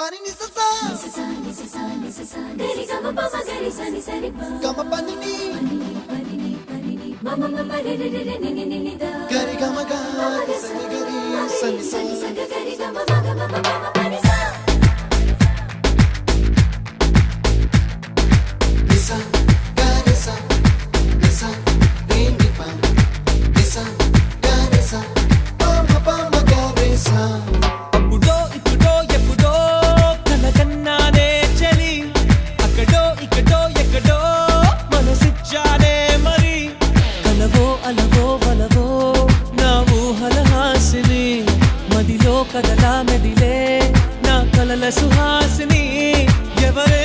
pani ni sa sa gari gama pa ma gari sa ni sa ri pa gama pani ni mama mama re re re ni ni ni da gari gama ga sa ni gari sa ni sa gari gama ma gama mama pani sa lisa gari sa lisa re ni pa lisa gari sa mama mama gari sa కదలా మెదిలే నా కలల సుహాసిని ఎవరే